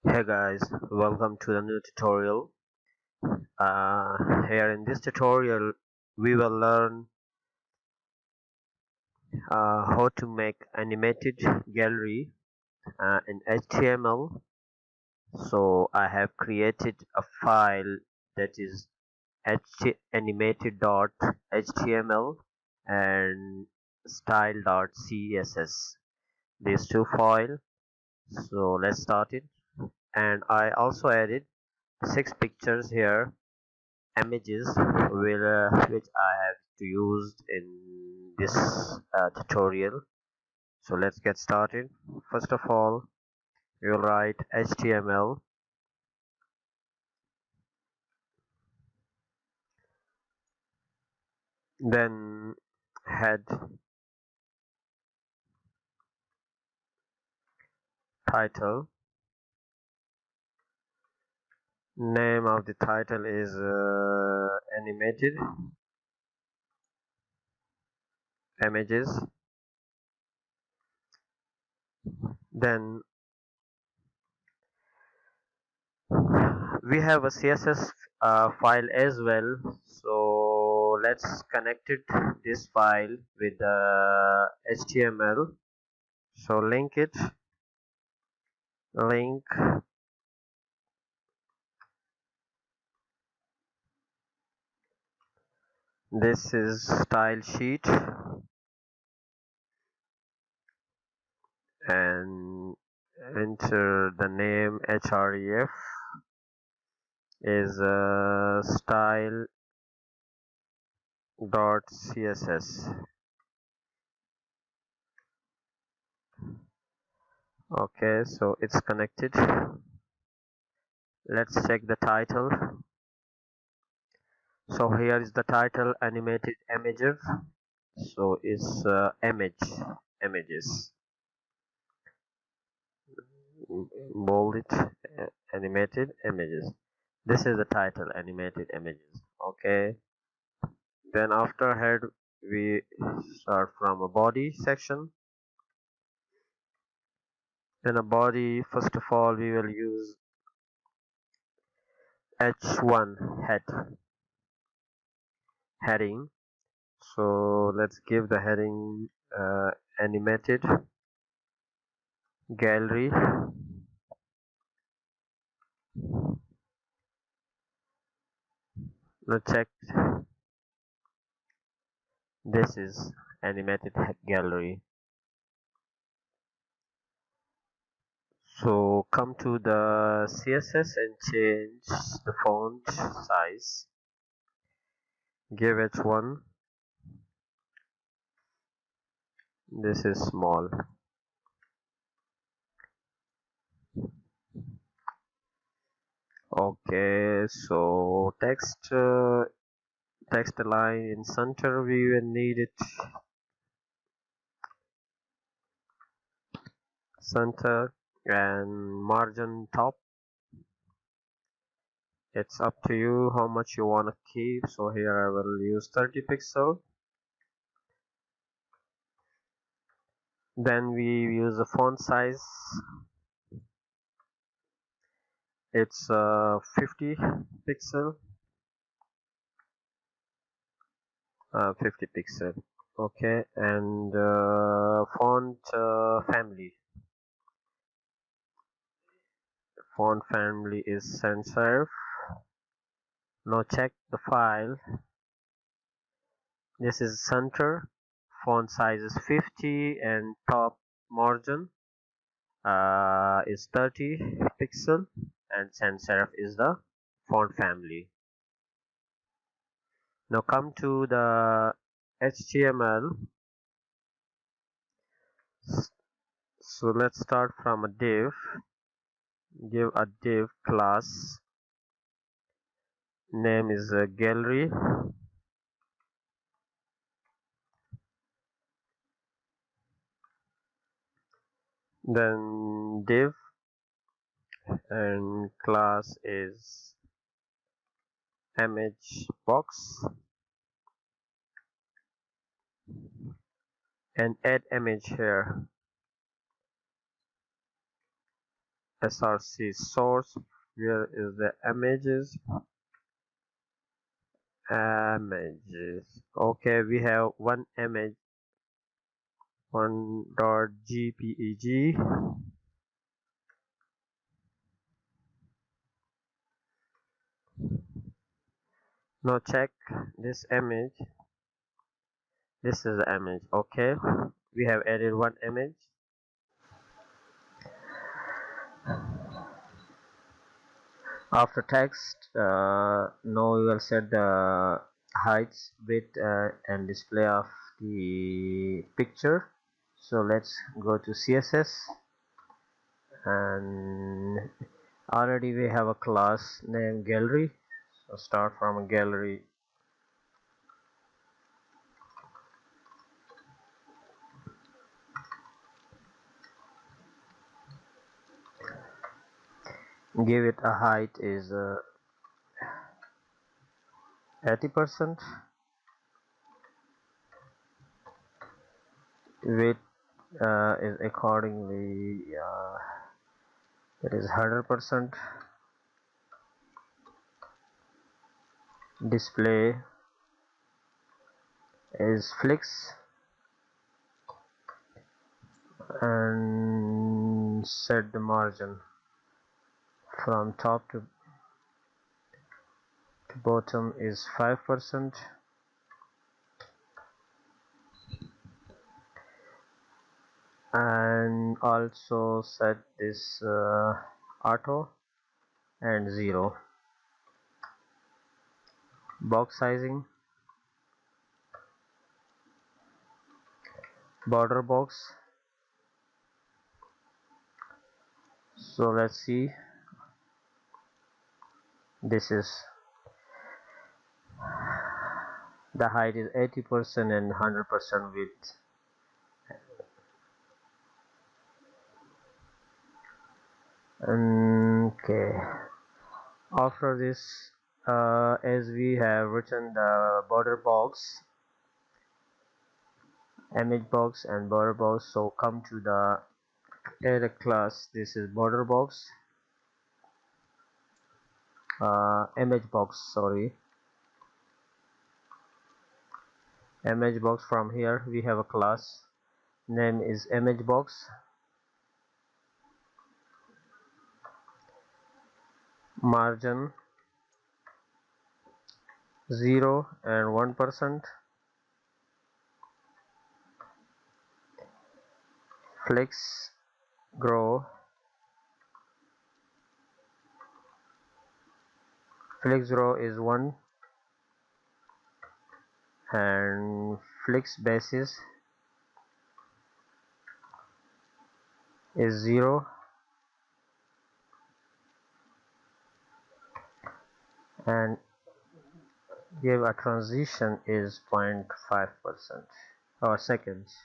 Hey guys, welcome to the new tutorial. Here in this tutorial, we will learn how to make animated gallery in HTML. So I have created a file that is animated.html and style.css. These two files. So let's start it. And I also added 6 pictures here images which I have to use in this tutorial. So let's get started. First of all, we will write HTML, then head, title. Name of the title is animated images. Then we have a CSS file as well. So let's connect this file with the HTML. So link. This is style sheet and enter the name href is style.css. Okay, so it's connected. Let's check the title. So here is the title, animated images. So it's images. Bold it, animated images. This is the title, animated images. Okay, then after head we start from a body section. In a body, first of all we will use h1 heading. So let's give the heading animated gallery. Now check, this is animated gallery. So come to the CSS and change the font size. Give h1, this is small. Okay, so text line in center we will need it center, and margin top, it's up to you how much you want to keep. So here I will use 30 pixel. Then we use a font size, it's 50 pixel, 50 pixel. Okay, and font family is sans serif. Now check the file. This is center, font size is 50, and top margin is 30 pixel, and sans serif is the font family. Now come to the HTML. So let's start from a div. Give a div class, name is a gallery. Then div and class is image box, and add image here. src source. Where is the images? Okay, we have one image, one dot jpeg. Now check this image. This is the image. Okay, we have added one image. After text, now we will set the heights, width, and display of the picture. So let's go to CSS, and already we have a class named gallery. So start from a gallery. Give it a height is 80%. Width is accordingly it is 100%. Display is flex, and set the margin from top to bottom is 5%. And also set this auto and 0. Box sizing, border box. So let's see, this is the height is 80% and 100% width. Okay, after this, as we have written the border box, image box and border box, so come to the add a class. This is border box, image box, sorry, image box. From here we have a class name is image box. Margin 0 and 1%. Flex grow, flex grow is 1, and flex basis is 0, and give a transition is 0.5% or seconds.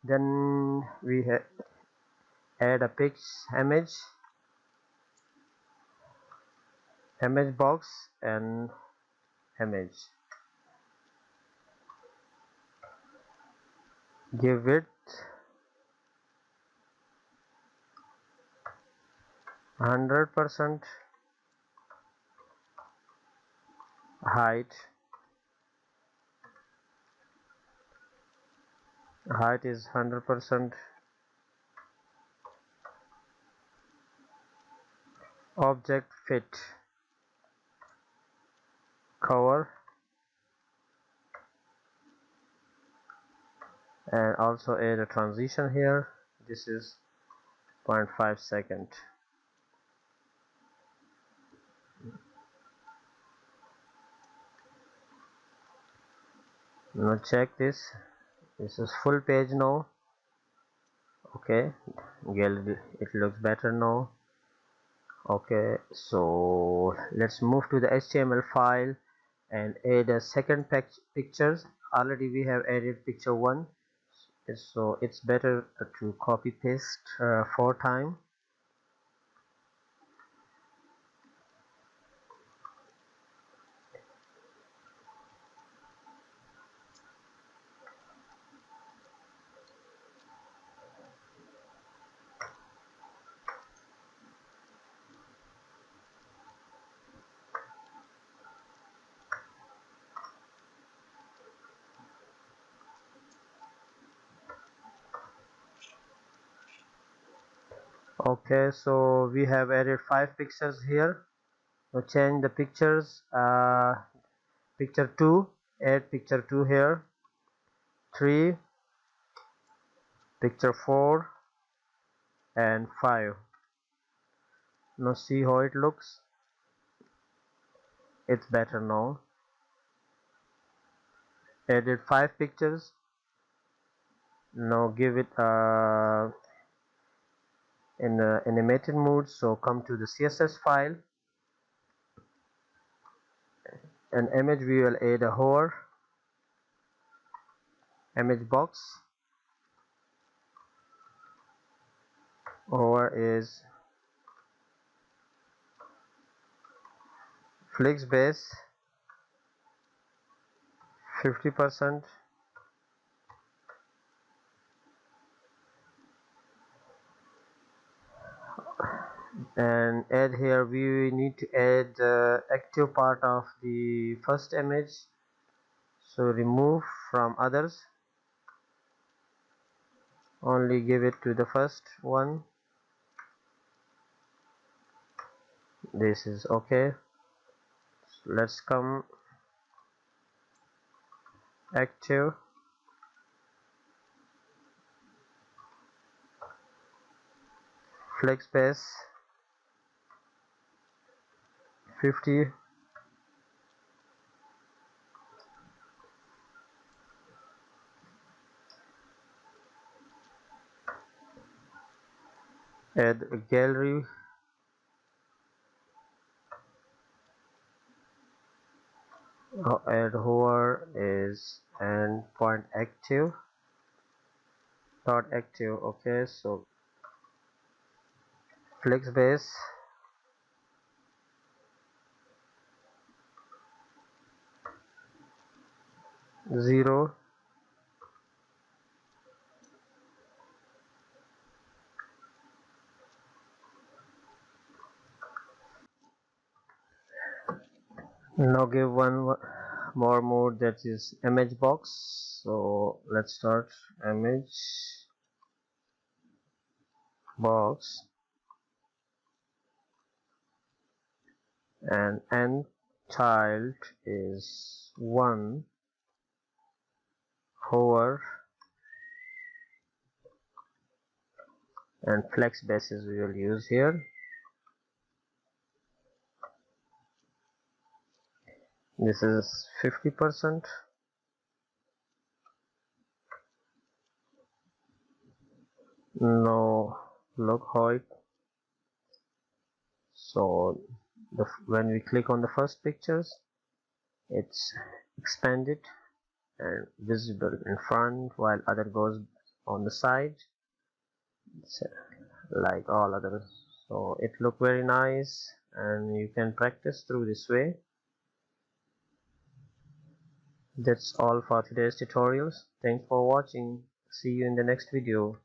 Then we add a image box and image. Give it 100%. Height is 100%. Object fit cover, and also add a transition here. This is 0.5 second. Now check this. This is full page now. Okay, gallery, it looks better now. Okay, so let's move to the HTML file and add a second pictures. Already we have added picture 1, so it's better to copy paste 4 times. Okay, so we have added 5 pictures here. Now change the pictures. Picture 2, add picture 2 here. 3, picture 4 and 5. Now see how it looks. It's better now. Added 5 pictures. Now give it in animated mode. So come to the CSS file. An image, we will add a hover image box. Hover is flex base 50%. And add here, we need to add the active part of the first image, so remove from others, only give it to the first one. This is okay. So let's come active, flex base 50, add a gallery, add hover is and point active dot active. Okay, so flex base 0, now give one more mode, that is image box. So let's start image box and end child is 1, hover and flex bases we will use here. This is 50%. Now look how it, so when we click on the first pictures, it's expanded and visible in front, while other goes on the side. It's like all others. So it look very nice, and you can practice through this way. That's all for today's tutorials. Thanks for watching. See you in the next video.